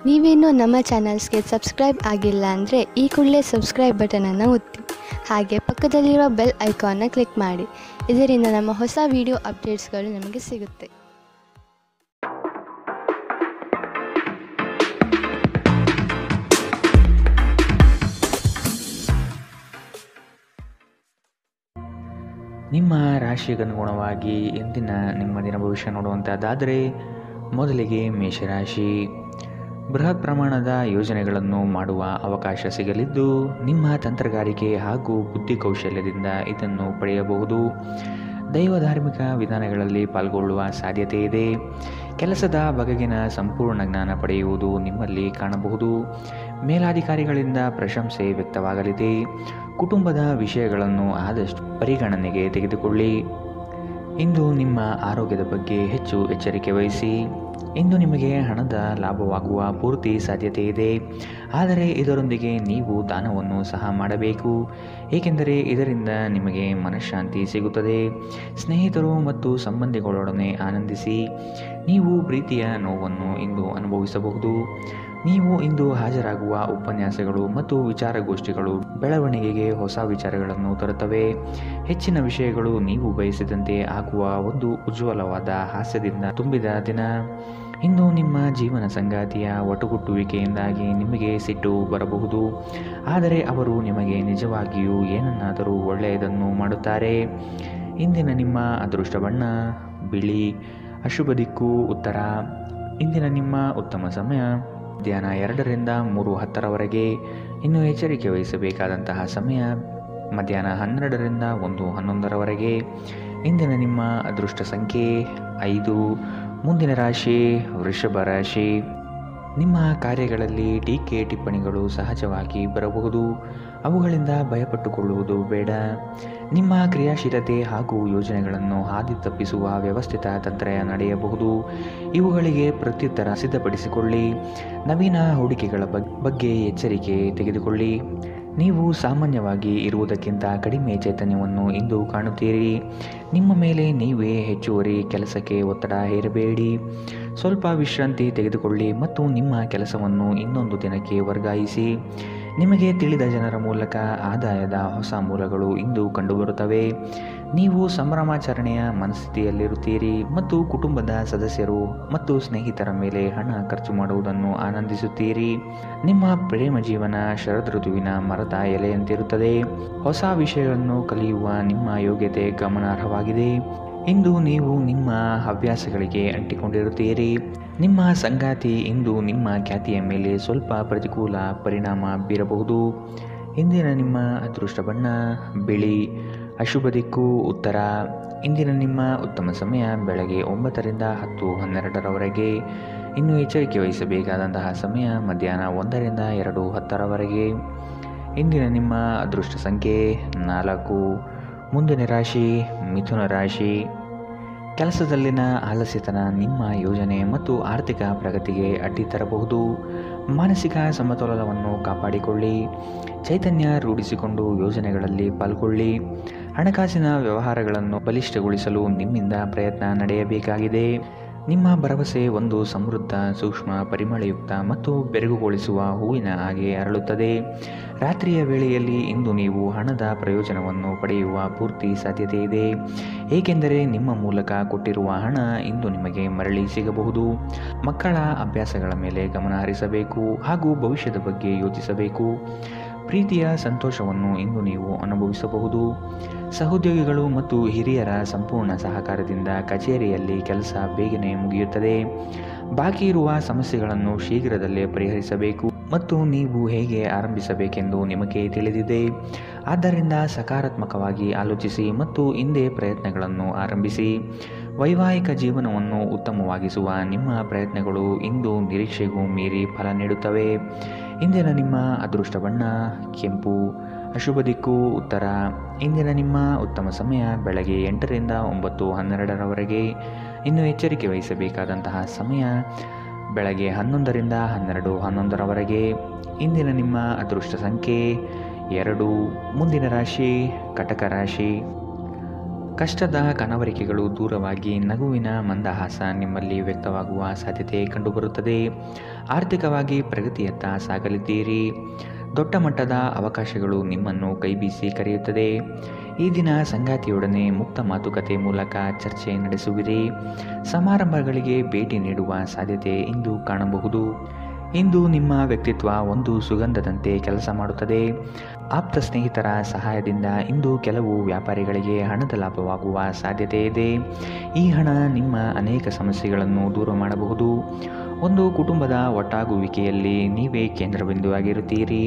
ನೀವೇನೂ ನಮ್ಮ ಚಾನಲ್ಸ್ಗೆ ಸಬ್ಸ್ಕ್ರೈಬ್ ಆಗಿಲ್ಲ ಅಂದರೆ ಈ ಕೂಡಲೇ ಸಬ್ಸ್ಕ್ರೈಬ್ ಬಟನನ್ನು ಒತ್ತಿ. ಹಾಗೆ ಪಕ್ಕದಲ್ಲಿರುವ ಬೆಲ್ ಐಕಾನ್ನ ಕ್ಲಿಕ್ ಮಾಡಿ. ಇದರಿಂದ ನಮ್ಮ ಹೊಸ ವಿಡಿಯೋ ಅಪ್ಡೇಟ್ಸ್ಗಳು ನಿಮಗೆ ಸಿಗುತ್ತೆ. ನಿಮ್ಮ ರಾಶಿಗನುಗುಣವಾಗಿ ಇಂದಿನ ನಿಮ್ಮ ದಿನ ಭವಿಷ್ಯ ನೋಡುವಂಥದ್ದಾದರೆ ಮೊದಲಿಗೆ ಮೇಷರಾಶಿ. ಬೃಹತ್ ಪ್ರಮಾಣದ ಯೋಜನೆಗಳನ್ನು ಮಾಡುವ ಅವಕಾಶ ಸಿಗಲಿದ್ದು ನಿಮ್ಮ ತಂತ್ರಗಾರಿಕೆ ಹಾಗೂ ಬುದ್ಧಿಕೌಶಲ್ಯದಿಂದ ಇದನ್ನು ಪಡೆಯಬಹುದು. ದೈವ ಧಾರ್ಮಿಕ ವಿಧಾನಗಳಲ್ಲಿ ಪಾಲ್ಗೊಳ್ಳುವ ಸಾಧ್ಯತೆ ಇದೆ. ಕೆಲಸದ ಬಗೆಗಿನ ಸಂಪೂರ್ಣ ಜ್ಞಾನ ಪಡೆಯುವುದು ನಿಮ್ಮಲ್ಲಿ ಕಾಣಬಹುದು. ಮೇಲಾಧಿಕಾರಿಗಳಿಂದ ಪ್ರಶಂಸೆ ವ್ಯಕ್ತವಾಗಲಿದೆ. ಕುಟುಂಬದ ವಿಷಯಗಳನ್ನು ಆದಷ್ಟು ಪರಿಗಣನೆಗೆ ತೆಗೆದುಕೊಳ್ಳಿ. ಇಂದು ನಿಮ್ಮ ಆರೋಗ್ಯದ ಬಗ್ಗೆ ಹೆಚ್ಚು ಎಚ್ಚರಿಕೆ ವಹಿಸಿ. ಇಂದು ನಿಮಗೆ ಹಣದ ಲಾಭವಾಗುವ ಪೂರ್ತಿ ಸಾಧ್ಯತೆ ಇದೆ. ಆದರೆ ಇದರೊಂದಿಗೆ ನೀವು ದಾನವನ್ನು ಸಹ ಮಾಡಬೇಕು, ಏಕೆಂದರೆ ಇದರಿಂದ ನಿಮಗೆ ಮನಃಶಾಂತಿ ಸಿಗುತ್ತದೆ. ಸ್ನೇಹಿತರು ಮತ್ತು ಸಂಬಂಧಿಗಳೊಡನೆ ಆನಂದಿಸಿ. ನೀವು ಪ್ರೀತಿಯ ನೋವನ್ನು ಇಂದು ಅನುಭವಿಸಬಹುದು. ನೀವು ಇಂದು ಹಾಜರಾಗುವ ಉಪನ್ಯಾಸಗಳು ಮತ್ತು ವಿಚಾರಗೋಷ್ಠಿಗಳು ಬೆಳವಣಿಗೆಗೆ ಹೊಸ ವಿಚಾರಗಳನ್ನು ತರುತ್ತವೆ. ಹೆಚ್ಚಿನ ವಿಷಯಗಳು ನೀವು ಬಯಸಿದಂತೆ ಆಗುವ ಒಂದು ಉಜ್ವಲವಾದ ಹಾಸ್ಯದಿಂದ ತುಂಬಿದ ದಿನ. ಇಂದು ನಿಮ್ಮ ಜೀವನ ಸಂಗಾತಿಯ ಒಟುಗುಟ್ಟುವಿಕೆಯಿಂದಾಗಿ ನಿಮಗೆ ಸಿಟ್ಟು ಬರಬಹುದು, ಆದರೆ ಅವರು ನಿಮಗೆ ನಿಜವಾಗಿಯೂ ಏನನ್ನಾದರೂ ಒಳ್ಳೆಯದನ್ನು ಮಾಡುತ್ತಾರೆ. ಇಂದಿನ ನಿಮ್ಮ ಅದೃಷ್ಟ ಬಣ್ಣ ಬಿಳಿ. ಅಶುಭ ದಿಕ್ಕು ಉತ್ತರ. ಇಂದಿನ ನಿಮ್ಮ ಉತ್ತಮ ಸಮಯ ಮಧ್ಯಾಹ್ನ 2ರಿಂದ 3:10ರವರೆಗೆ. ಇನ್ನು ಎಚ್ಚರಿಕೆ ವಹಿಸಬೇಕಾದಂತಹ ಸಮಯ ಮಧ್ಯಾಹ್ನ 12ರಿಂದ 1:11ರವರೆಗೆ. ಇಂದಿನ ನಿಮ್ಮ ಅದೃಷ್ಟ ಸಂಖ್ಯೆ 5. ಮುಂದಿನ ರಾಶಿ ವೃಷಭ ರಾಶಿ. ನಿಮ್ಮ ಕಾರ್ಯಗಳಲ್ಲಿ ಟೀಕೆ ಟಿಪ್ಪಣಿಗಳು ಸಹಜವಾಗಿ ಬರಬಹುದು. ಅವುಗಳಿಂದ ಭಯಪಟ್ಟುಕೊಳ್ಳುವುದು ಬೇಡ. ನಿಮ್ಮ ಕ್ರಿಯಾಶೀಲತೆ ಹಾಗೂ ಯೋಜನೆಗಳನ್ನು ಹಾದಿ ತಪ್ಪಿಸುವ ವ್ಯವಸ್ಥಿತ ತಂತ್ರ ನಡೆಯಬಹುದು. ಇವುಗಳಿಗೆ ಪ್ರತ್ಯುತ್ತರ ಸಿದ್ಧಪಡಿಸಿಕೊಳ್ಳಿ. ನವೀನ ಹೂಡಿಕೆಗಳ ಬಗ್ಗೆ ಎಚ್ಚರಿಕೆ ತೆಗೆದುಕೊಳ್ಳಿ. ನೀವು ಸಾಮಾನ್ಯವಾಗಿ ಇರುವುದಕ್ಕಿಂತ ಕಡಿಮೆ ಚೈತನ್ಯವನ್ನು ಇಂದು ಕಾಣುತ್ತೀರಿ. ನಿಮ್ಮ ಮೇಲೆ ನೀವೇ ಹೆಚ್ಚುವರಿ ಕೆಲಸಕ್ಕೆ ಒತ್ತಡ ಹೇರಬೇಡಿ. ಸ್ವಲ್ಪ ವಿಶ್ರಾಂತಿ ತೆಗೆದುಕೊಳ್ಳಿ ಮತ್ತು ನಿಮ್ಮ ಕೆಲಸವನ್ನು ಇನ್ನೊಂದು ದಿನಕ್ಕೆ ವರ್ಗಾಯಿಸಿ. ನಿಮಗೆ ತಿಳಿದ ಜನರ ಮೂಲಕ ಆದಾಯದ ಹೊಸ ಮೂಲಗಳು ಇಂದು ಕಂಡುಬರುತ್ತವೆ. ನೀವು ಸಂಭ್ರಮಾಚರಣೆಯ ಮನಸ್ಥಿತಿಯಲ್ಲಿರುತ್ತೀರಿ ಮತ್ತು ಕುಟುಂಬದ ಸದಸ್ಯರು ಮತ್ತು ಸ್ನೇಹಿತರ ಮೇಲೆ ಹಣ ಖರ್ಚು ಮಾಡುವುದನ್ನು ಆನಂದಿಸುತ್ತೀರಿ. ನಿಮ್ಮ ಪ್ರೇಮ ಜೀವನ ಶರದ್ ಋತುವಿನ ಮರದ ಎಲೆಯಂತಿರುತ್ತದೆ. ಹೊಸ ವಿಷಯಗಳನ್ನು ಕಲಿಯುವ ನಿಮ್ಮ ಯೋಗ್ಯತೆ ಗಮನಾರ್ಹವಾಗಿದೆ. ಇಂದು ನೀವು ನಿಮ್ಮ ಹವ್ಯಾಸಗಳಿಗೆ ಅಂಟಿಕೊಂಡಿರುತ್ತೀರಿ. ನಿಮ್ಮ ಸಂಗಾತಿ ಇಂದು ನಿಮ್ಮ ಖ್ಯಾತಿಯ ಮೇಲೆ ಸ್ವಲ್ಪ ಪ್ರತಿಕೂಲ ಪರಿಣಾಮ ಬೀರಬಹುದು. ಇಂದಿನ ನಿಮ್ಮ ಅದೃಷ್ಟ ಬಣ್ಣ ಬಿಳಿ. ಅಶುಭ ದಿಕ್ಕು ಉತ್ತರ. ಇಂದಿನ ನಿಮ್ಮ ಉತ್ತಮ ಸಮಯ ಬೆಳಗ್ಗೆ 9ರಿಂದ 10:12ರವರೆಗೆ. ಇನ್ನು ಎಚ್ಚರಿಕೆ ವಹಿಸಬೇಕಾದಂತಹ ಸಮಯ ಮಧ್ಯಾಹ್ನ 1ರಿಂದ 2:10ರವರೆಗೆ. ಇಂದಿನ ನಿಮ್ಮ ಅದೃಷ್ಟ ಸಂಖ್ಯೆ 4. ಮುಂದಿನ ರಾಶಿ ಮಿಥುನ ರಾಶಿ. ಕೆಲಸದಲ್ಲಿನ ಆಲಸ್ಯತನ ನಿಮ್ಮ ಯೋಜನೆ ಮತ್ತು ಆರ್ಥಿಕ ಪ್ರಗತಿಗೆ ಅಡ್ಡಿ ತರಬಹುದು. ಮಾನಸಿಕ ಸಮತೋಲನವನ್ನು ಕಾಪಾಡಿಕೊಳ್ಳಿ. ಚೈತನ್ಯ ರೂಢಿಸಿಕೊಂಡು ಯೋಜನೆಗಳಲ್ಲಿ ಪಾಲ್ಗೊಳ್ಳಿ. ಹಣಕಾಸಿನ ವ್ಯವಹಾರಗಳನ್ನು ಬಲಿಷ್ಠಗೊಳಿಸಲು ನಿಮ್ಮಿಂದ ಪ್ರಯತ್ನ ನಡೆಯಬೇಕಾಗಿದೆ. ನಿಮ್ಮ ಭರವಸೆ ಒಂದು ಸಮೃದ್ಧ, ಸೂಕ್ಷ್ಮ, ಪರಿಮಳಯುಕ್ತ ಮತ್ತು ಬೆರಗುಗೊಳಿಸುವ ಹೂವಿನ ಹಾಗೆ ಅರಳುತ್ತದೆ. ರಾತ್ರಿಯ ವೇಳೆಯಲ್ಲಿ ಇಂದು ನೀವು ಹಣದ ಪ್ರಯೋಜನವನ್ನು ಪಡೆಯುವ ಪೂರ್ತಿ ಸಾಧ್ಯತೆ ಇದೆ, ಏಕೆಂದರೆ ನಿಮ್ಮ ಮೂಲಕ ಕೊಟ್ಟಿರುವ ಹಣ ಇಂದು ನಿಮಗೆ ಮರಳಿ ಸಿಗಬಹುದು. ಮಕ್ಕಳ ಅಭ್ಯಾಸಗಳ ಮೇಲೆ ಗಮನ ಹರಿಸಬೇಕು ಹಾಗೂ ಭವಿಷ್ಯದ ಬಗ್ಗೆ ಯೋಚಿಸಬೇಕು. ಪ್ರೀತಿಯ ಸಂತೋಷವನ್ನು ಇಂದು ನೀವು ಅನುಭವಿಸಬಹುದು. ಸಹೋದ್ಯೋಗಿಗಳು ಮತ್ತು ಹಿರಿಯರ ಸಂಪೂರ್ಣ ಸಹಕಾರದಿಂದ ಕಚೇರಿಯಲ್ಲಿ ಕೆಲಸ ಬೇಗನೆ ಮುಗಿಯುತ್ತದೆ. ಬಾಕಿ ಇರುವ ಸಮಸ್ಯೆಗಳನ್ನು ಶೀಘ್ರದಲ್ಲೇ ಪರಿಹರಿಸಬೇಕು ಮತ್ತು ನೀವು ಹೇಗೆ ಆರಂಭಿಸಬೇಕೆಂದು ನಿಮಗೆ ತಿಳಿದಿದೆ. ಆದ್ದರಿಂದ ಸಕಾರಾತ್ಮಕವಾಗಿ ಆಲೋಚಿಸಿ ಮತ್ತು ಹಿಂದೆ ಪ್ರಯತ್ನಗಳನ್ನು ಆರಂಭಿಸಿ. ವೈವಾಹಿಕ ಜೀವನವನ್ನು ಉತ್ತಮವಾಗಿಸುವ ನಿಮ್ಮ ಪ್ರಯತ್ನಗಳು ಇಂದು ನಿರೀಕ್ಷೆಗೂ ಮೀರಿ ಫಲ ನೀಡುತ್ತವೆ. ಇಂದಿನ ನಿಮ್ಮ ಅದೃಷ್ಟ ಬಣ್ಣ ಕೆಂಪು. ಅಶುಭ ದಿಕ್ಕು ಉತ್ತರ. ಇಂದಿನ ನಿಮ್ಮ ಉತ್ತಮ ಸಮಯ ಬೆಳಗ್ಗೆ 8ರಿಂದ 9:12ರವರೆಗೆ. ಇನ್ನು ಎಚ್ಚರಿಕೆ ವಹಿಸಬೇಕಾದಂತಹ ಸಮಯ ಬೆಳಗ್ಗೆ 11ರಿಂದ 12:11ರವರೆಗೆ. ಇಂದಿನ ನಿಮ್ಮ ಅದೃಷ್ಟ ಸಂಖ್ಯೆ 2. ಮುಂದಿನ ರಾಶಿ ಕಟಕ ರಾಶಿ. ಕಷ್ಟದ ಕನವರಿಕೆಗಳು ದೂರವಾಗಿ ನಗುವಿನ ಮಂದಹಾಸ ನಿಮ್ಮಲ್ಲಿ ವ್ಯಕ್ತವಾಗುವ ಸಾಧ್ಯತೆ ಕಂಡುಬರುತ್ತದೆ. ಆರ್ಥಿಕವಾಗಿ ಪ್ರಗತಿಯತ್ತ ಸಾಗಲಿದ್ದೀರಿ. ದೊಡ್ಡ ಮಟ್ಟದ ಅವಕಾಶಗಳು ನಿಮ್ಮನ್ನು ಕೈಬೀಸಿ ಕರೆಯುತ್ತದೆ. ಈ ದಿನ ಸಂಗಾತಿಯೊಡನೆ ಮುಕ್ತ ಮಾತುಕತೆ ಮೂಲಕ ಚರ್ಚೆ ನಡೆಸುವಿರಿ. ಸಮಾರಂಭಗಳಿಗೆ ಭೇಟಿ ನೀಡುವ ಸಾಧ್ಯತೆ ಇಂದು ಕಾಣಬಹುದು. ಇಂದು ನಿಮ್ಮ ವ್ಯಕ್ತಿತ್ವ ಒಂದು ಸುಗಂಧದಂತೆ ಕೆಲಸ ಮಾಡುತ್ತದೆ. ಆಪ್ತ ಸ್ನೇಹಿತರ ಸಹಾಯದಿಂದ ಇಂದು ಕೆಲವು ವ್ಯಾಪಾರಿಗಳಿಗೆ ಹಣದ ಲಾಭವಾಗುವ ಸಾಧ್ಯತೆ ಇದೆ. ಈ ಹಣ ನಿಮ್ಮ ಅನೇಕ ಸಮಸ್ಯೆಗಳನ್ನು ದೂರ ಮಾಡಬಹುದು. ಒಂದು ಕುಟುಂಬದ ಒಟ್ಟಾಗುವಿಕೆಯಲ್ಲಿ ನೀವೇ ಕೇಂದ್ರಬಿಂದುವಾಗಿರುತ್ತೀರಿ.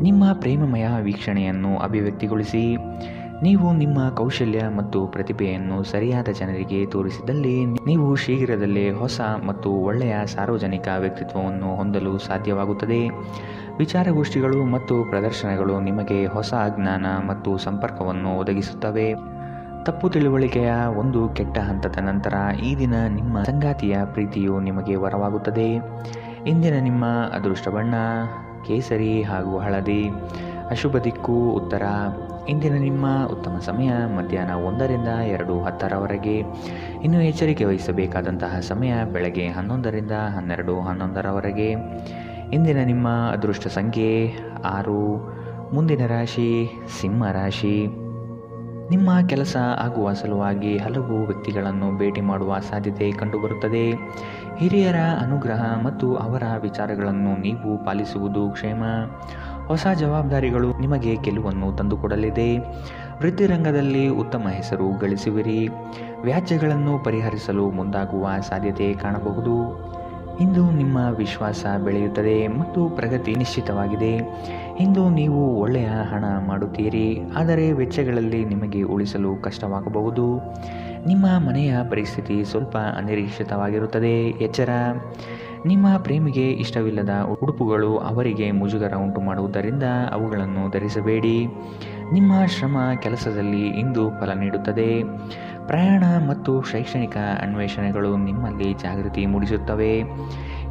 ನಿಮ್ಮ ಪ್ರೇಮಮಯ ವೀಕ್ಷಣೆಯನ್ನು ಅಭಿವ್ಯಕ್ತಿಗೊಳಿಸಿ. ನೀವು ನಿಮ್ಮ ಕೌಶಲ್ಯ ಮತ್ತು ಪ್ರತಿಭೆಯನ್ನು ಸರಿಯಾದ ಜನರಿಗೆ ತೋರಿಸಿದಲ್ಲಿ ನೀವು ಶೀಘ್ರದಲ್ಲೇ ಹೊಸ ಮತ್ತು ಒಳ್ಳೆಯ ಸಾರ್ವಜನಿಕ ವ್ಯಕ್ತಿತ್ವವನ್ನು ಹೊಂದಲು ಸಾಧ್ಯವಾಗುತ್ತದೆ. ವಿಚಾರಗೋಷ್ಠಿಗಳು ಮತ್ತು ಪ್ರದರ್ಶನಗಳು ನಿಮಗೆ ಹೊಸ ಜ್ಞಾನ ಮತ್ತು ಸಂಪರ್ಕವನ್ನು ಒದಗಿಸುತ್ತವೆ. ತಪ್ಪು ತಿಳುವಳಿಕೆಯ ಒಂದು ಕೆಟ್ಟ ಹಂತದ ನಂತರ ಈ ದಿನ ನಿಮ್ಮ ಸಂಗಾತಿಯ ಪ್ರೀತಿಯು ನಿಮಗೆ ವರವಾಗುತ್ತದೆ. ಇಂದಿನ ನಿಮ್ಮ ಅದೃಷ್ಟ ಬಣ್ಣ ಕೇಸರಿ ಹಾಗೂ ಹಳದಿ. ಅಶುಭ ದಿಕ್ಕು ಉತ್ತರ. ಇಂದಿನ ನಿಮ್ಮ ಉತ್ತಮ ಸಮಯ ಮಧ್ಯಾಹ್ನ 1ರಿಂದ 2:10ರವರೆಗೆ. ಇನ್ನು ಎಚ್ಚರಿಕೆ ವಹಿಸಬೇಕಾದಂತಹ ಸಮಯ ಬೆಳಗ್ಗೆ 11ರಿಂದ 12:11ರವರೆಗೆ. ಇಂದಿನ ನಿಮ್ಮ ಅದೃಷ್ಟ ಸಂಖ್ಯೆ 6. ಮುಂದಿನ ರಾಶಿ ಸಿಂಹ ರಾಶಿ. ನಿಮ್ಮ ಕೆಲಸ ಆಗುವ ಸಲುವಾಗಿ ಹಲವು ವ್ಯಕ್ತಿಗಳನ್ನು ಭೇಟಿ ಮಾಡುವ ಸಾಧ್ಯತೆ ಕಂಡುಬರುತ್ತದೆ. ಹಿರಿಯರ ಅನುಗ್ರಹ ಮತ್ತು ಅವರ ವಿಚಾರಗಳನ್ನು ನೀವು ಪಾಲಿಸುವುದು ಕ್ಷೇಮ. ಹೊಸ ಜವಾಬ್ದಾರಿಗಳು ನಿಮಗೆ ಗೆಲುವನ್ನು ತಂದುಕೊಡಲಿದೆ. ವೃತ್ತಿರಂಗದಲ್ಲಿ ಉತ್ತಮ ಹೆಸರು ಗಳಿಸುವಿರಿ. ವ್ಯಾಜ್ಯಗಳನ್ನು ಪರಿಹರಿಸಲು ಮುಂದಾಗುವ ಸಾಧ್ಯತೆ ಕಾಣಬಹುದು. ಇಂದು ನಿಮ್ಮ ವಿಶ್ವಾಸ ಬೆಳೆಯುತ್ತದೆ ಮತ್ತು ಪ್ರಗತಿ ನಿಶ್ಚಿತವಾಗಿದೆ. ಇಂದು ನೀವು ಒಳ್ಳೆಯ ಹಣ ಮಾಡುತ್ತೀರಿ, ಆದರೆ ವೆಚ್ಚಗಳಲ್ಲಿ ನಿಮಗೆ ಉಳಿಸಲು ಕಷ್ಟವಾಗಬಹುದು. ನಿಮ್ಮ ಮನೆಯ ಪರಿಸ್ಥಿತಿ ಸ್ವಲ್ಪ ಅನಿರೀಕ್ಷಿತವಾಗಿರುತ್ತದೆ. ಎಚ್ಚರ. ನಿಮ್ಮ ಪ್ರೇಮಿಗೆ ಇಷ್ಟವಿಲ್ಲದ ಉಡುಪುಗಳು ಅವರಿಗೆ ಮುಜುಗರ ಉಂಟು ಮಾಡುವುದರಿಂದ ಅವುಗಳನ್ನು ಧರಿಸಬೇಡಿ. ನಿಮ್ಮ ಶ್ರಮ ಕೆಲಸದಲ್ಲಿ ಇಂದು ಫಲ ನೀಡುತ್ತದೆ. ಪ್ರಯಾಣ ಮತ್ತು ಶೈಕ್ಷಣಿಕ ಅನ್ವೇಷಣೆಗಳು ನಿಮ್ಮಲ್ಲಿ ಜಾಗೃತಿ ಮೂಡಿಸುತ್ತವೆ.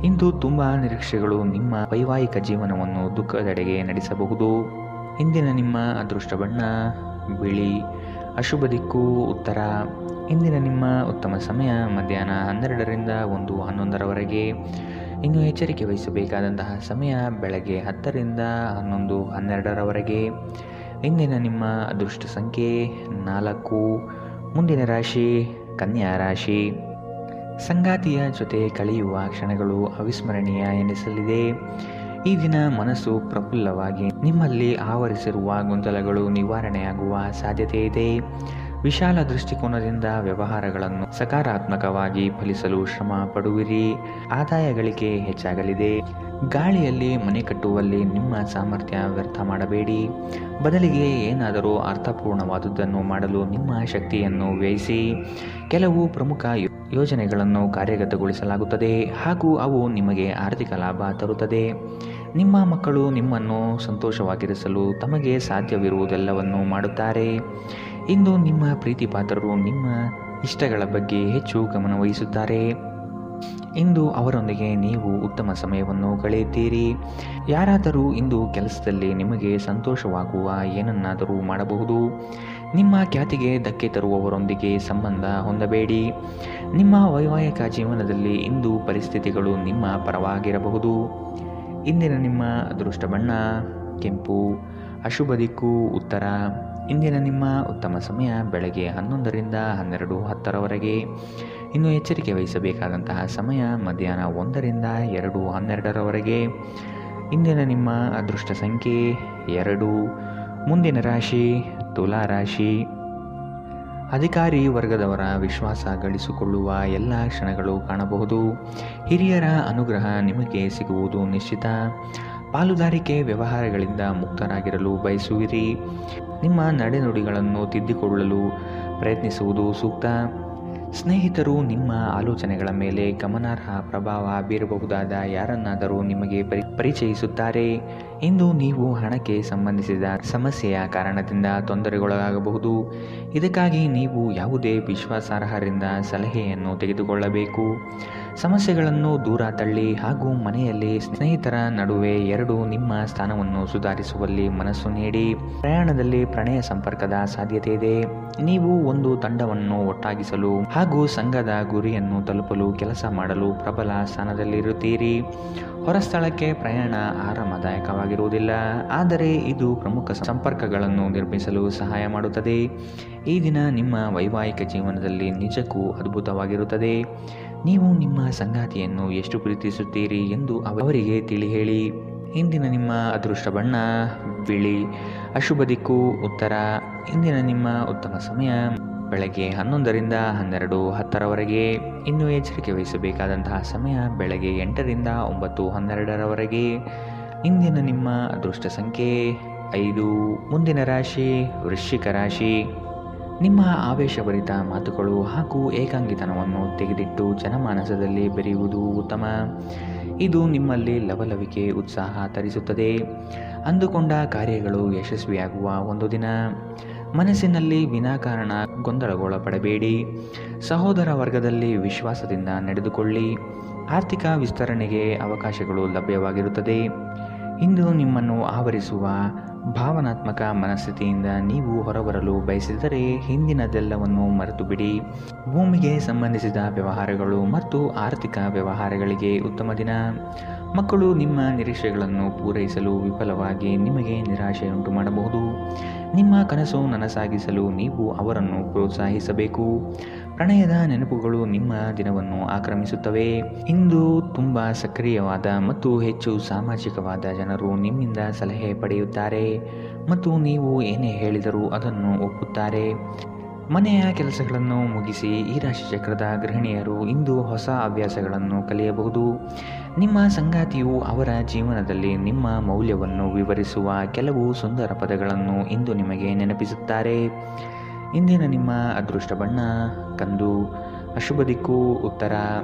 ಇಂದು ತುಂಬ ನಿರೀಕ್ಷೆಗಳು ನಿಮ್ಮ ವೈವಾಹಿಕ ಜೀವನವನ್ನು ದುಃಖದೆಡೆಗೆ ನಡೆಸಬಹುದು. ಇಂದಿನ ನಿಮ್ಮ ಅದೃಷ್ಟ ಬಣ್ಣ ಬಿಳಿ. ಅಶುಭ ದಿಕ್ಕು ಉತ್ತರ. ಇಂದಿನ ನಿಮ್ಮ ಉತ್ತಮ ಸಮಯ ಮಧ್ಯಾಹ್ನ 12ರಿಂದ 1:11ರವರೆಗೆ. ಇನ್ನು ಎಚ್ಚರಿಕೆ ವಹಿಸಬೇಕಾದಂತಹ ಸಮಯ ಬೆಳಗ್ಗೆ 10ರಿಂದ 11:12ರವರೆಗೆ. ಇಂದಿನ ನಿಮ್ಮ ಅದೃಷ್ಟ ಸಂಖ್ಯೆ 4. ಮುಂದಿನ ರಾಶಿ ಕನ್ಯಾ ರಾಶಿ. ಸಂಗಾತಿಯ ಜೊತೆ ಕಳೆಯುವ ಕ್ಷಣಗಳು ಅವಿಸ್ಮರಣೀಯ ಎನಿಸಲಿದೆ. ಈ ದಿನ ಮನಸ್ಸು ಪ್ರಫುಲ್ಲವಾಗಿ ನಿಮ್ಮಲ್ಲಿ ಆವರಿಸಿರುವ ಗೊಂದಲಗಳು ನಿವಾರಣೆಯಾಗುವ ಸಾಧ್ಯತೆ ಇದೆ. ವಿಶಾಲ ದೃಷ್ಟಿಕೋನದಿಂದ ವ್ಯವಹಾರಗಳನ್ನು ಸಕಾರಾತ್ಮಕವಾಗಿ ಫಲಿಸಲು ಶ್ರಮ ಪಡುವಿರಿ. ಆದಾಯ ಗಳಿಕೆ ಹೆಚ್ಚಾಗಲಿದೆ. ಗಾಳಿಯಲ್ಲಿ ಮನೆ ಕಟ್ಟುವಲ್ಲಿ ನಿಮ್ಮ ಸಾಮರ್ಥ್ಯ ವ್ಯರ್ಥ ಮಾಡಬೇಡಿ. ಬದಲಿಗೆ ಏನಾದರೂ ಅರ್ಥಪೂರ್ಣವಾದುದನ್ನು ಮಾಡಲು ನಿಮ್ಮ ಶಕ್ತಿಯನ್ನು ವ್ಯಯಿಸಿ. ಕೆಲವು ಪ್ರಮುಖ ಯೋಜನೆಗಳನ್ನು ಕಾರ್ಯಗತಗೊಳಿಸಲಾಗುತ್ತದೆ ಹಾಗೂ ಅವು ನಿಮಗೆ ಆರ್ಥಿಕ ಲಾಭ ತರುತ್ತದೆ. ನಿಮ್ಮ ಮಕ್ಕಳು ನಿಮ್ಮನ್ನು ಸಂತೋಷವಾಗಿರಿಸಲು ತಮಗೆ ಸಾಧ್ಯವಿರುವುದೆಲ್ಲವನ್ನು ಮಾಡುತ್ತಾರೆ. ಇಂದು ನಿಮ್ಮ ಪ್ರೀತಿಪಾತ್ರರು ನಿಮ್ಮ ಇಷ್ಟಗಳ ಬಗ್ಗೆ ಹೆಚ್ಚು ಗಮನವಹಿಸುತ್ತಾರೆ. ಇಂದು ಅವರೊಂದಿಗೆ ನೀವು ಉತ್ತಮ ಸಮಯವನ್ನು ಕಳೆಯುತ್ತೀರಿ. ಯಾರಾದರೂ ಇಂದು ಕೆಲಸದಲ್ಲಿ ನಿಮಗೆ ಸಂತೋಷವಾಗುವ ಏನನ್ನಾದರೂ ಮಾಡಬಹುದು. ನಿಮ್ಮ ಖ್ಯಾತಿಗೆ ಧಕ್ಕೆ ತರುವವರೊಂದಿಗೆ ಸಂಬಂಧ ಹೊಂದಬೇಡಿ. ನಿಮ್ಮ ವೈವಾಹಿಕ ಜೀವನದಲ್ಲಿ ಇಂದು ಪರಿಸ್ಥಿತಿಗಳು ನಿಮ್ಮ ಪರವಾಗಿರಬಹುದು. ಇಂದಿನ ನಿಮ್ಮ ಅದೃಷ್ಟ ಬಣ್ಣ ಕೆಂಪು. ಅಶುಭ ದಿಕ್ಕು ಉತ್ತರ. ಇಂದಿನ ನಿಮ್ಮ ಉತ್ತಮ ಸಮಯ ಬೆಳಗ್ಗೆ 11ರಿಂದ 12:10ರವರೆಗೆ. ಇನ್ನು ಎಚ್ಚರಿಕೆ ವಹಿಸಬೇಕಾದಂತಹ ಸಮಯ ಮಧ್ಯಾಹ್ನ 1ರಿಂದ 2:12ರವರೆಗೆ. ಇಂದಿನ ನಿಮ್ಮ ಅದೃಷ್ಟ ಸಂಖ್ಯೆ 2. ಮುಂದಿನ ರಾಶಿ ತುಲಾ ರಾಶಿ. ಅಧಿಕಾರಿ ವರ್ಗದವರ ವಿಶ್ವಾಸ ಗಳಿಸಿಕೊಳ್ಳುವ ಎಲ್ಲ ಕ್ಷಣಗಳು ಕಾಣಬಹುದು. ಹಿರಿಯರ ಅನುಗ್ರಹ ನಿಮಗೆ ಸಿಗುವುದು ನಿಶ್ಚಿತ. ಪಾಲುದಾರಿಕೆ ವ್ಯವಹಾರಗಳಿಂದ ಮುಕ್ತರಾಗಿರಲು ಬಯಸುವಿರಿ. ನಿಮ್ಮ ನಡೆನುಡಿಗಳನ್ನು ತಿದ್ದಿಕೊಳ್ಳಲು ಪ್ರಯತ್ನಿಸುವುದು ಸೂಕ್ತ. ಸ್ನೇಹಿತರು ನಿಮ್ಮ ಆಲೋಚನೆಗಳ ಮೇಲೆ ಗಮನಾರ್ಹ ಪ್ರಭಾವ ಬೀರಬಹುದಾದ ಯಾರನ್ನಾದರೂ ನಿಮಗೆ ಪರಿಚಯಿಸುತ್ತಾರೆ. ಇಂದು ನೀವು ಹಣಕ್ಕೆ ಸಂಬಂಧಿಸಿದ ಸಮಸ್ಯೆಯ ಕಾರಣದಿಂದ ತೊಂದರೆಗೊಳಗಾಗಬಹುದು. ಇದಕ್ಕಾಗಿ ನೀವು ಯಾವುದೇ ವಿಶ್ವಾಸಾರ್ಹರಿಂದ ಸಲಹೆಯನ್ನು ತೆಗೆದುಕೊಳ್ಳಬೇಕು. ಸಮಸ್ಯೆಗಳನ್ನು ದೂರ ತಳ್ಳಿ ಹಾಗೂ ಮನೆಯಲ್ಲಿ ಸ್ನೇಹಿತರ ನಡುವೆ ನಿಮ್ಮ ಸ್ಥಾನವನ್ನು ಸುಧಾರಿಸುವಲ್ಲಿ ಮನಸ್ಸು ನೀಡಿ. ಪ್ರಯಾಣದಲ್ಲಿ ಪ್ರಣಯ ಸಂಪರ್ಕದ ಸಾಧ್ಯತೆ ಇದೆ. ನೀವು ಒಂದು ತಂಡವನ್ನು ಒಟ್ಟಾಗಿಸಲು ಹಾಗೂ ಸಂಘದ ಗುರಿಯನ್ನು ತಲುಪಲು ಕೆಲಸ ಮಾಡಲು ಪ್ರಬಲ ಸ್ಥಾನದಲ್ಲಿರುತ್ತೀರಿ. ಹೊರಸ್ಥಳಕ್ಕೆ ಪ್ರಯಾಣ ಆರಾಮದಾಯಕವಾಗಿರುವುದಿಲ್ಲ, ಆದರೆ ಇದು ಪ್ರಮುಖ ಸಂಪರ್ಕಗಳನ್ನು ನಿರ್ಮಿಸಲು ಸಹಾಯ ಮಾಡುತ್ತದೆ. ಈ ದಿನ ನಿಮ್ಮ ವೈವಾಹಿಕ ಜೀವನದಲ್ಲಿ ನಿಜಕ್ಕೂ ಅದ್ಭುತವಾಗಿರುತ್ತದೆ. ನೀವು ನಿಮ್ಮ ಸಂಗಾತಿಯನ್ನು ಎಷ್ಟು ಪ್ರೀತಿಸುತ್ತೀರಿ ಎಂದು ಅವರಿಗೆ ತಿಳಿ ಹೇಳಿ. ಇಂದಿನ ನಿಮ್ಮ ಅದೃಷ್ಟ ಬಣ್ಣ ಬಿಳಿ. ಅಶುಭ ದಿಕ್ಕು ಉತ್ತರ. ಇಂದಿನ ನಿಮ್ಮ ಉತ್ತಮ ಸಮಯ ಬೆಳಗ್ಗೆ 11ರಿಂದ 12:10ರವರೆಗೆ. ಇನ್ನು ಎಚ್ಚರಿಕೆ ವಹಿಸಬೇಕಾದಂತಹ ಸಮಯ ಬೆಳಗ್ಗೆ 8ರಿಂದ 9:12ರವರೆಗೆ. ಇಂದಿನ ನಿಮ್ಮ ಅದೃಷ್ಟ ಸಂಖ್ಯೆ 5. ಮುಂದಿನ ರಾಶಿ ವೃಶ್ಚಿಕ ರಾಶಿ. ನಿಮ್ಮ ಆವೇಶಭರಿತ ಮಾತುಗಳು ಹಾಗೂ ಏಕಾಂಗಿತನವನ್ನು ತೆಗೆದಿಟ್ಟು ಜನಮಾನಸದಲ್ಲಿ ಬೆರೆಯುವುದು ಉತ್ತಮ. ಇದು ನಿಮ್ಮಲ್ಲಿ ಲವಲವಿಕೆ ಉತ್ಸಾಹ ತರಿಸುತ್ತದೆ. ಅಂದುಕೊಂಡ ಕಾರ್ಯಗಳು ಯಶಸ್ವಿಯಾಗುವ ಒಂದು ದಿನ. ಮನಸ್ಸಿನಲ್ಲಿ ವಿನಾಕಾರಣ ಗೊಂದಲಗೊಳಪಡಬೇಡಿ. ಸಹೋದರ ವರ್ಗದಲ್ಲಿ ವಿಶ್ವಾಸದಿಂದ ನಡೆದುಕೊಳ್ಳಿ. ಆರ್ಥಿಕ ವಿಸ್ತರಣೆಗೆ ಅವಕಾಶಗಳು ಲಭ್ಯವಾಗಿರುತ್ತದೆ. ಇಂದು ನಿಮ್ಮನ್ನು ಆವರಿಸುವ ಭಾವನಾತ್ಮಕ ಮನಸ್ಥಿತಿಯಿಂದ ನೀವು ಹೊರಬರಲು ಬಯಸಿದರೆ ಹಿಂದಿನದೆಲ್ಲವನ್ನು ಮರೆತು ಬಿಡಿ. ಭೂಮಿಗೆ ಸಂಬಂಧಿಸಿದ ವ್ಯವಹಾರಗಳು ಮತ್ತು ಆರ್ಥಿಕ ವ್ಯವಹಾರಗಳಿಗೆ ಉತ್ತಮ ದಿನ. ಮಕ್ಕಳು ನಿಮ್ಮ ನಿರೀಕ್ಷೆಗಳನ್ನು ಪೂರೈಸಲು ವಿಫಲವಾಗಿ ನಿಮಗೆ ನಿರಾಶೆಯುಂಟು ಮಾಡಬಹುದು. ನಿಮ್ಮ ಕನಸು ನನಸಾಗಿಸಲು ನೀವು ಅವರನ್ನು ಪ್ರೋತ್ಸಾಹಿಸಬೇಕು. ಪ್ರಣಯದ ನೆನಪುಗಳು ನಿಮ್ಮ ದಿನವನ್ನು ಆಕ್ರಮಿಸುತ್ತವೆ. ಇಂದು ತುಂಬ ಸಕ್ರಿಯವಾದ ಮತ್ತು ಹೆಚ್ಚು ಸಾಮಾಜಿಕವಾದ ಜನರು ನಿಮ್ಮಿಂದ ಸಲಹೆ ಪಡೆಯುತ್ತಾರೆ ಮತ್ತು ನೀವು ಏನೇ ಹೇಳಿದರೂ ಅದನ್ನು ಒಪ್ಪುತ್ತಾರೆ. ಮನೆಯ ಕೆಲಸಗಳನ್ನು ಮುಗಿಸಿ ಈ ರಾಶಿಚಕ್ರದ ಗೃಹಿಣಿಯರು ಇಂದು ಹೊಸ ಹವ್ಯಾಸಗಳನ್ನು ಕಲಿಯಬಹುದು. ನಿಮ್ಮ ಸಂಗಾತಿಯು ಅವರ ಜೀವನದಲ್ಲಿ ನಿಮ್ಮ ಮೌಲ್ಯವನ್ನು ವಿವರಿಸುವ ಕೆಲವು ಸುಂದರ ಪದಗಳನ್ನು ಇಂದು ನಿಮಗೆ ನೆನಪಿಸುತ್ತಾರೆ. ಇಂದಿನ ನಿಮ್ಮ ಅದೃಷ್ಟ ಬಣ್ಣ ಕಂದು. ಅಶುಭ ದಿಕ್ಕು ಉತ್ತರ.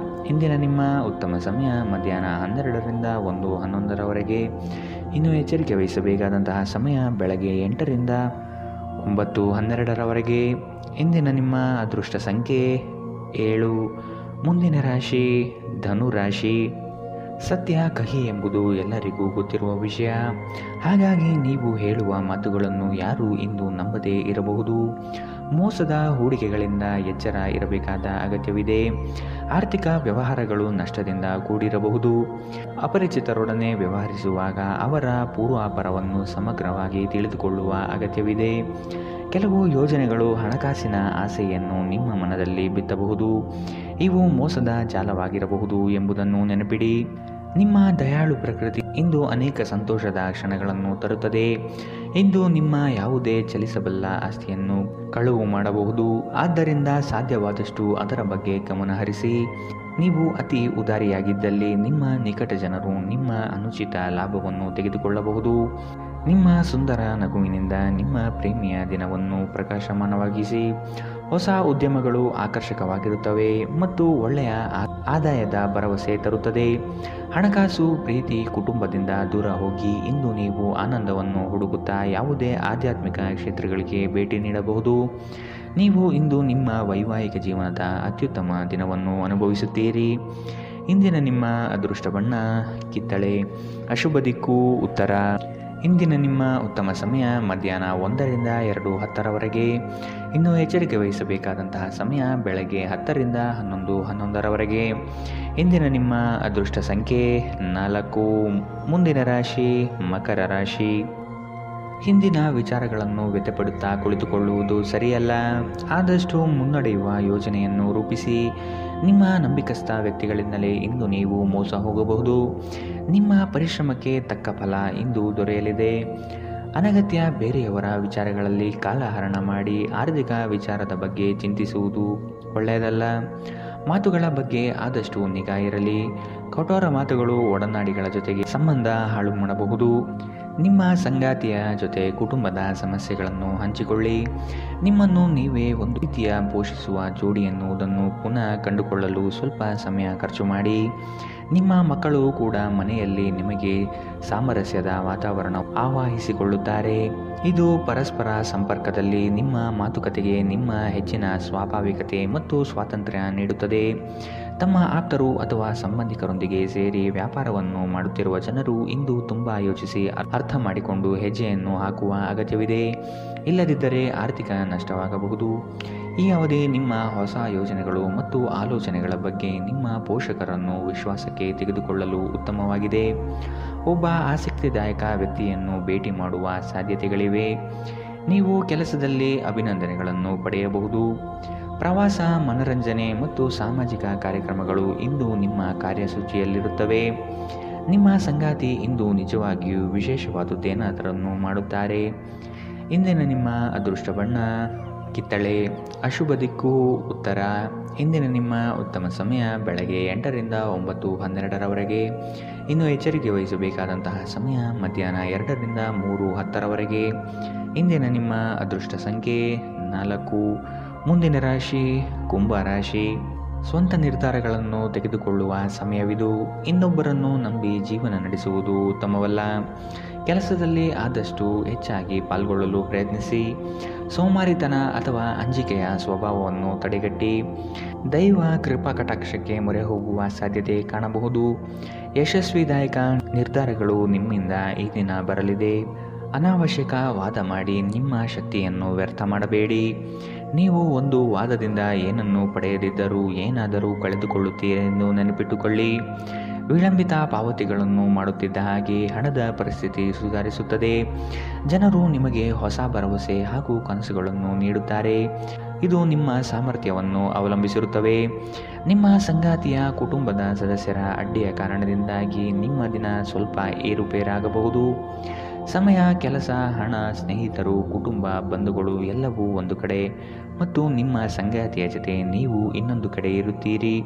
ಇಂದಿನ ನಿಮ್ಮ ಉತ್ತಮ ಸಮಯ ಮಧ್ಯಾಹ್ನ 12ರಿಂದ 1:11ರವರೆಗೆ. ಇನ್ನು ಎಚ್ಚರಿಕೆ ವಹಿಸಬೇಕಾದಂತಹ ಸಮಯ ಬೆಳಗ್ಗೆ 8ರಿಂದ 9:12ರವರೆಗೆ. ಇಂದಿನ ನಿಮ್ಮ ಅದೃಷ್ಟ ಸಂಖ್ಯೆ 7. ಮುಂದಿನ ರಾಶಿ ಧನು ರಾಶಿ. ಸತ್ಯ ಕಹಿ ಎಂಬುದು ಎಲ್ಲರಿಗೂ ಗೊತ್ತಿರುವ ವಿಷಯ. ಹಾಗಾಗಿ ನೀವು ಹೇಳುವ ಮಾತುಗಳನ್ನು ಯಾರೂ ಇಂದು ನಂಬದೇ ಇರಬಹುದು. ಮೋಸದ ಹೂಡಿಕೆಗಳಿಂದ ಎಚ್ಚರ ಇರಬೇಕಾದ ಅಗತ್ಯವಿದೆ. ಆರ್ಥಿಕ ವ್ಯವಹಾರಗಳು ನಷ್ಟದಿಂದ ಕೂಡಿರಬಹುದು. ಅಪರಿಚಿತರೊಡನೆ ವ್ಯವಹರಿಸುವಾಗ ಅವರ ಪೂರ್ವಾಪರವನ್ನು ಸಮಗ್ರವಾಗಿ ತಿಳಿದುಕೊಳ್ಳುವ ಅಗತ್ಯವಿದೆ. ಕೆಲವು ಯೋಜನೆಗಳು ಹಣಕಾಸಿನ ಆಸೆಯನ್ನು ನಿಮ್ಮ ಮನದಲ್ಲಿ ಬಿತ್ತಬಹುದು. ಇವು ಮೋಸದ ಜಾಲವಾಗಿರಬಹುದು ಎಂಬುದನ್ನು ನೆನಪಿಡಿ. ನಿಮ್ಮ ದಯಾಳು ಪ್ರಕೃತಿ ಇಂದು ಅನೇಕ ಸಂತೋಷದ ಕ್ಷಣಗಳನ್ನು ತರುತ್ತದೆ. ಇಂದು ನಿಮ್ಮ ಯಾವುದೇ ಚಲಿಸಬಲ್ಲ ಆಸ್ತಿಯನ್ನು ಕಳುವು ಮಾಡಬಹುದು. ಆದ್ದರಿಂದ ಸಾಧ್ಯವಾದಷ್ಟು ಅದರ ಬಗ್ಗೆ ಗಮನ ಹರಿಸಿ. ನೀವು ಅತಿ ಉದಾರಿಯಾಗಿದ್ದಲ್ಲಿ ನಿಮ್ಮ ನಿಕಟ ಜನರು ನಿಮ್ಮ ಅನುಚಿತ ಲಾಭವನ್ನು ತೆಗೆದುಕೊಳ್ಳಬಹುದು. ನಿಮ್ಮ ಸುಂದರ ನಗುವಿನಿಂದ ನಿಮ್ಮ ಪ್ರೇಮಿಯ ದಿನವನ್ನು ಪ್ರಕಾಶಮಾನವಾಗಿಸಿ. ಹೊಸ ಉದ್ಯಮಗಳು ಆಕರ್ಷಕವಾಗಿರುತ್ತವೆ ಮತ್ತು ಒಳ್ಳೆಯ ಆದಾಯದ ಭರವಸೆ ತರುತ್ತದೆ. ಹಣಕಾಸು, ಪ್ರೀತಿ, ಕುಟುಂಬದಿಂದ ದೂರ ಹೋಗಿ ಇಂದು ನೀವು ಆನಂದವನ್ನು ಹುಡುಕುತ್ತಾ ಯಾವುದೇ ಆಧ್ಯಾತ್ಮಿಕ ಕ್ಷೇತ್ರಗಳಿಗೆ ಭೇಟಿ ನೀಡಬಹುದು. ನೀವು ಇಂದು ನಿಮ್ಮ ವೈವಾಹಿಕ ಜೀವನದ ಅತ್ಯುತ್ತಮ ದಿನವನ್ನು ಅನುಭವಿಸುತ್ತೀರಿ. ಇಂದಿನ ನಿಮ್ಮ ಅದೃಷ್ಟ ಬಣ್ಣ ಕಿತ್ತಳೆ. ಅಶುಭ ದಿಕ್ಕು ಉತ್ತರ. ಇಂದಿನ ನಿಮ್ಮ ಉತ್ತಮ ಸಮಯ ಮಧ್ಯಾಹ್ನ 1ರಿಂದ 2:10ರವರೆಗೆ. ಇನ್ನು ಎಚ್ಚರಿಕೆ ವಹಿಸಬೇಕಾದಂತಹ ಸಮಯ ಬೆಳಗ್ಗೆ 10ರಿಂದ 11:11ರವರೆಗೆ. ಇಂದಿನ ನಿಮ್ಮ ಅದೃಷ್ಟ ಸಂಖ್ಯೆ 4. ಮುಂದಿನ ರಾಶಿ ಮಕರ ರಾಶಿ. ಹಿಂದಿನ ವಿಚಾರಗಳನ್ನು ವ್ಯಥೆಪಡುತ್ತಾ ಕುಳಿತುಕೊಳ್ಳುವುದು ಸರಿಯಲ್ಲ. ಆದಷ್ಟು ಮುನ್ನಡೆಯುವ ಯೋಜನೆಯನ್ನು ರೂಪಿಸಿ. ನಿಮ್ಮ ನಂಬಿಕಸ್ಥ ವ್ಯಕ್ತಿಗಳಿಂದಲೇ ಇಂದು ನೀವು ಮೋಸ ಹೋಗಬಹುದು. ನಿಮ್ಮ ಪರಿಶ್ರಮಕ್ಕೆ ತಕ್ಕ ಫಲ ಇಂದು ದೊರೆಯಲಿದೆ. ಅನಗತ್ಯ ಬೇರೆಯವರ ವಿಚಾರಗಳಲ್ಲಿ ಕಾಲಹರಣ ಮಾಡಿ ಆರ್ಥಿಕ ವಿಚಾರದ ಬಗ್ಗೆ ಚಿಂತಿಸುವುದು ಒಳ್ಳೆಯದಲ್ಲ. ಮಾತುಗಳ ಬಗ್ಗೆ ಆದಷ್ಟು ನಿಗಾ ಇರಲಿ. ಕಠೋರ ಮಾತುಗಳು ಒಡನಾಡಿಗಳ ಜೊತೆಗೆ ಸಂಬಂಧ ಹಾಳು ಮಾಡಬಹುದು. ನಿಮ್ಮ ಸಂಗಾತಿಯ ಜೊತೆ ಕುಟುಂಬದ ಸಮಸ್ಯೆಗಳನ್ನು ಹಂಚಿಕೊಳ್ಳಿ. ನಿಮ್ಮನ್ನು ನೀವೇ ಒಂದು ರೀತಿಯ ಪೋಷಿಸುವ ಜೋಡಿ ಎನ್ನುವುದನ್ನು ಪುನಃ ಕಂಡುಕೊಳ್ಳಲು ಸ್ವಲ್ಪ ಸಮಯ ಖರ್ಚು ಮಾಡಿ. ನಿಮ್ಮ ಮಕ್ಕಳು ಕೂಡ ಮನೆಯಲ್ಲಿ ನಿಮಗೆ ಸಾಮರಸ್ಯದ ವಾತಾವರಣ ಆವಾಹಿಸಿಕೊಳ್ಳುತ್ತಾರೆ. ಇದು ಪರಸ್ಪರ ಸಂಪರ್ಕದಲ್ಲಿ ನಿಮ್ಮ ಮಾತುಕತೆಗೆ ನಿಮ್ಮ ಹೆಚ್ಚಿನ ಸ್ವಾಭಾವಿಕತೆ ಮತ್ತು ಸ್ವಾತಂತ್ರ್ಯ ನೀಡುತ್ತದೆ. ತಮ್ಮ ಆಪ್ತರು ಅಥವಾ ಸಂಬಂಧಿಕರೊಂದಿಗೆ ಸೇರಿ ವ್ಯಾಪಾರವನ್ನು ಮಾಡುತ್ತಿರುವ ಜನರು ಇಂದು ತುಂಬ ಯೋಚಿಸಿ ಅರ್ಥ ಮಾಡಿಕೊಂಡು ಹೆಜ್ಜೆಯನ್ನು ಹಾಕುವ ಅಗತ್ಯವಿದೆ. ಇಲ್ಲದಿದ್ದರೆ ಆರ್ಥಿಕ ನಷ್ಟವಾಗಬಹುದು. ಈ ಅವಧಿ ನಿಮ್ಮ ಹೊಸ ಯೋಜನೆಗಳು ಮತ್ತು ಆಲೋಚನೆಗಳ ಬಗ್ಗೆ ನಿಮ್ಮ ಪೋಷಕರನ್ನು ವಿಶ್ವಾಸಕ್ಕೆ ತೆಗೆದುಕೊಳ್ಳಲು ಉತ್ತಮವಾಗಿದೆ. ಒಬ್ಬ ಆಸಕ್ತಿದಾಯಕ ವ್ಯಕ್ತಿಯನ್ನು ಭೇಟಿ ಮಾಡುವ ಸಾಧ್ಯತೆಗಳಿವೆ. ನೀವು ಕೆಲಸದಲ್ಲಿ ಅಭಿನಂದನೆಗಳನ್ನು ಪಡೆಯಬಹುದು. ಪ್ರವಾಸ, ಮನರಂಜನೆ ಮತ್ತು ಸಾಮಾಜಿಕ ಕಾರ್ಯಕ್ರಮಗಳು ಇಂದು ನಿಮ್ಮ ಕಾರ್ಯಸೂಚಿಯಲ್ಲಿರುತ್ತವೆ. ನಿಮ್ಮ ಸಂಗಾತಿ ಇಂದು ನಿಜವಾಗಿಯೂ ವಿಶೇಷವಾದುದೇನಾದರನ್ನು ಮಾಡುತ್ತಾರೆ. ಇಂದಿನ ನಿಮ್ಮ ಅದೃಷ್ಟ ಬಣ್ಣ ಕಿತ್ತಳೆ. ಅಶುಭ ದಿಕ್ಕು ಉತ್ತರ. ಇಂದಿನ ನಿಮ್ಮ ಉತ್ತಮ ಸಮಯ ಬೆಳಗ್ಗೆ 8ರಿಂದ 9:12ರವರೆಗೆ. ಇನ್ನು ಎಚ್ಚರಿಕೆ ವಹಿಸಬೇಕಾದಂತಹ ಸಮಯ ಮಧ್ಯಾಹ್ನ 2ರಿಂದ 3:10ರವರೆಗೆ. ಇಂದಿನ ನಿಮ್ಮ ಅದೃಷ್ಟ ಸಂಖ್ಯೆ 4. ಮುಂದಿನ ರಾಶಿ ಕುಂಭ ರಾಶಿ. ಸ್ವಂತ ನಿರ್ಧಾರಗಳನ್ನು ತೆಗೆದುಕೊಳ್ಳುವ ಸಮಯವಿದು. ಇನ್ನೊಬ್ಬರನ್ನು ನಂಬಿ ಜೀವನ ನಡೆಸುವುದು ಉತ್ತಮವಲ್ಲ. ಕೆಲಸದಲ್ಲಿ ಆದಷ್ಟು ಹೆಚ್ಚಾಗಿ ಪಾಲ್ಗೊಳ್ಳಲು ಪ್ರಯತ್ನಿಸಿ. ಸೋಮಾರಿತನ ಅಥವಾ ಅಂಜಿಕೆಯ ಸ್ವಭಾವವನ್ನು ತಡೆಗಟ್ಟಿ. ದೈವ ಕೃಪಾ ಕಟಾಕ್ಷಕ್ಕೆ ಮೊರೆ ಹೋಗುವ ಸಾಧ್ಯತೆ ಕಾಣಬಹುದು. ಯಶಸ್ವಿದಾಯಕ ನಿರ್ಧಾರಗಳು ನಿಮ್ಮಿಂದ ಈ ದಿನ ಬರಲಿದೆ. ಅನಾವಶ್ಯಕ ವಾದ ಮಾಡಿ ನಿಮ್ಮ ಶಕ್ತಿಯನ್ನು ವ್ಯರ್ಥ ಮಾಡಬೇಡಿ. ನೀವು ಒಂದು ವಾದದಿಂದ ಏನನ್ನು ಪಡೆಯದಿದ್ದರೂ ಏನಾದರೂ ಕಳೆದುಕೊಳ್ಳುತ್ತೀರೆಂದು ನೆನಪಿಟ್ಟುಕೊಳ್ಳಿ. ವಿಳಂಬಿತ ಪಾವತಿಗಳನ್ನು ಮಾಡುತ್ತಿದ್ದ ಹಾಗೆ ಹಣದ ಪರಿಸ್ಥಿತಿ ಸುಧಾರಿಸುತ್ತದೆ. ಜನರು ನಿಮಗೆ ಹೊಸ ಭರವಸೆ ಹಾಗೂ ಕನಸುಗಳನ್ನು ನೀಡುತ್ತಾರೆ. ಇದು ನಿಮ್ಮ ಸಾಮರ್ಥ್ಯವನ್ನು ಅವಲಂಬಿಸಿರುತ್ತವೆ. ನಿಮ್ಮ ಸಂಗಾತಿಯ ಕುಟುಂಬದ ಸದಸ್ಯರ ಅಡ್ಡಿಯ ಕಾರಣದಿಂದಾಗಿ ನಿಮ್ಮ ದಿನ ಸ್ವಲ್ಪ ಏರುಪೇರಾಗಬಹುದು. ಸಮಯ, ಕೆಲಸ, ಹಣ, ಸ್ನೇಹಿತರು, ಕುಟುಂಬ, ಬಂಧುಗಳು ಎಲ್ಲವೂ ಒಂದು ಕಡೆ ಮತ್ತು ನಿಮ್ಮ ಸಂಗಾತಿಯ ಜೊತೆ ನೀವು ಇನ್ನೊಂದು ಕಡೆ ಇರುತ್ತೀರಿ.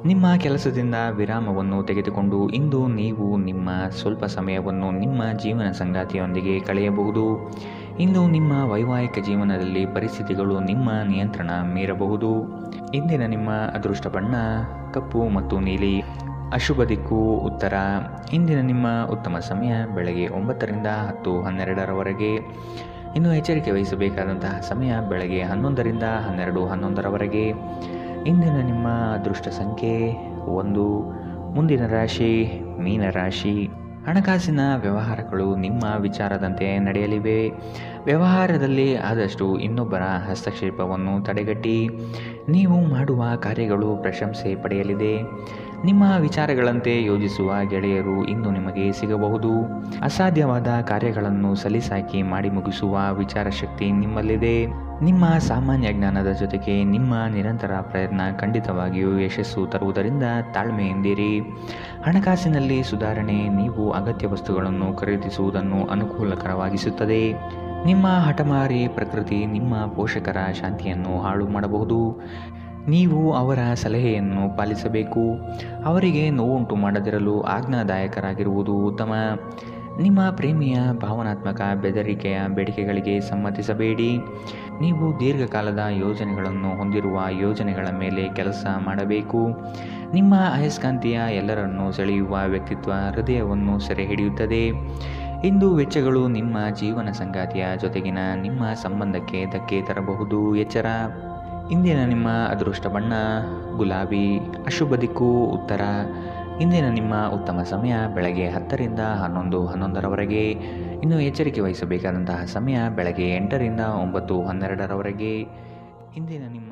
ನಿಮ್ಮ ಕೆಲಸದಿಂದ ವಿರಾಮವನ್ನು ತೆಗೆದುಕೊಂಡು ಇಂದು ನೀವು ನಿಮ್ಮ ಸ್ವಲ್ಪ ಸಮಯವನ್ನು ನಿಮ್ಮ ಜೀವನ ಸಂಗಾತಿಯೊಂದಿಗೆ ಕಳೆಯಬಹುದು. ಇಂದು ನಿಮ್ಮ ವೈವಾಹಿಕ ಜೀವನದಲ್ಲಿ ಪರಿಸ್ಥಿತಿಗಳು ನಿಮ್ಮ ನಿಯಂತ್ರಣ ಮೀರಬಹುದು. ಇಂದಿನ ನಿಮ್ಮ ಅದೃಷ್ಟ ಬಣ್ಣ ಕಪ್ಪು ಮತ್ತು ನೀಲಿ. ಅಶುಭ ದಿಕ್ಕು ಉತ್ತರ. ಇಂದಿನ ನಿಮ್ಮ ಉತ್ತಮ ಸಮಯ ಬೆಳಗ್ಗೆ 9ರಿಂದ 10:12ರವರೆಗೆ. ಇನ್ನು ಎಚ್ಚರಿಕೆ ವಹಿಸಬೇಕಾದಂತಹ ಸಮಯ ಬೆಳಗ್ಗೆ 11ರಿಂದ 12:11ರವರೆಗೆ. ಇಂದಿನ ನಿಮ್ಮ ಅದೃಷ್ಟ ಸಂಖ್ಯೆ 1. ಮುಂದಿನ ರಾಶಿ ಮೀನರಾಶಿ. ಹಣಕಾಸಿನ ವ್ಯವಹಾರಗಳು ನಿಮ್ಮ ವಿಚಾರದಂತೆ ನಡೆಯಲಿವೆ. ವ್ಯವಹಾರದಲ್ಲಿ ಆದಷ್ಟು ಇನ್ನೊಬ್ಬರ ಹಸ್ತಕ್ಷೇಪವನ್ನು ತಡೆಗಟ್ಟಿ. ನೀವು ಮಾಡುವ ಕಾರ್ಯಗಳು ಪ್ರಶಂಸೆ ಪಡೆಯಲಿದೆ. ನಿಮ್ಮ ವಿಚಾರಗಳಂತೆ ಯೋಜಿಸುವ ಗೆಳೆಯರು ಇಂದು ನಿಮಗೆ ಸಿಗಬಹುದು. ಅಸಾಧ್ಯವಾದ ಕಾರ್ಯಗಳನ್ನು ಸಲೀಸಾಗಿ ಮಾಡಿ ಮುಗಿಸುವ ವಿಚಾರಶಕ್ತಿ ನಿಮ್ಮಲ್ಲಿದೆ. ನಿಮ್ಮ ಸಾಮಾನ್ಯ ಜ್ಞಾನದ ಜೊತೆಗೆ ನಿಮ್ಮ ನಿರಂತರ ಪ್ರಯತ್ನ ಖಂಡಿತವಾಗಿಯೂ ಯಶಸ್ಸು ತರುವುದರಿಂದ ತಾಳ್ಮೆಯಿಂದಿರಿ. ಹಣಕಾಸಿನಲ್ಲಿ ಸುಧಾರಣೆ ನೀವು ಅಗತ್ಯ ವಸ್ತುಗಳನ್ನು ಖರೀದಿಸುವುದನ್ನು ಅನುಕೂಲಕರವಾಗಿಸುತ್ತದೆ. ನಿಮ್ಮ ಹಠಮಾರಿ ಪ್ರಕೃತಿ ನಿಮ್ಮ ಪೋಷಕರ ಶಾಂತಿಯನ್ನು ಹಾಳು ಮಾಡಬಹುದು. ನೀವು ಅವರ ಸಲಹೆಯನ್ನು ಪಾಲಿಸಬೇಕು. ಅವರಿಗೆ ನೋವುಂಟು ಮಾಡದಿರಲು ಆಜ್ಞಾದಾಯಕರಾಗಿರುವುದು ಉತ್ತಮ. ನಿಮ್ಮ ಪ್ರೇಮಿಯ ಭಾವನಾತ್ಮಕ ಬೆದರಿಕೆಯ ಬೇಡಿಕೆಗಳಿಗೆ ಸಮ್ಮತಿಸಬೇಡಿ. ನೀವು ದೀರ್ಘಕಾಲದ ಯೋಜನೆಗಳನ್ನು ಹೊಂದಿರುವ ಯೋಜನೆಗಳ ಮೇಲೆ ಕೆಲಸ ಮಾಡಬೇಕು. ನಿಮ್ಮ ಅಯಸ್ಕಾಂತೀಯ ಎಲ್ಲರನ್ನೂ ಸೆಳೆಯುವ ವ್ಯಕ್ತಿತ್ವ ಹೃದಯವನ್ನು ಸೆರೆ ಹಿಡಿಯುತ್ತದೆ. ಇಂದು ವೆಚ್ಚಗಳು ನಿಮ್ಮ ಜೀವನ ಸಂಗಾತಿಯ ಜೊತೆಗಿನ ನಿಮ್ಮ ಸಂಬಂಧಕ್ಕೆ ಧಕ್ಕೆ ತರಬಹುದು. ಎಚ್ಚರ. ಇಂದಿನ ನಿಮ್ಮ ಅದೃಷ್ಟ ಬಣ್ಣ ಗುಲಾಬಿ. ಅಶುಭ ದಿಕ್ಕು ಉತ್ತರ. ಇಂದಿನ ನಿಮ್ಮ ಉತ್ತಮ ಸಮಯ ಬೆಳಗ್ಗೆ 10ರಿಂದ 11:11ರವರೆಗೆ. ಇನ್ನು ಎಚ್ಚರಿಕೆ ವಹಿಸಬೇಕಾದಂತಹ ಸಮಯ ಬೆಳಗ್ಗೆ 8ರಿಂದ 9:12ರವರೆಗೆ. ಇಂದಿನ ನಿಮ್ಮ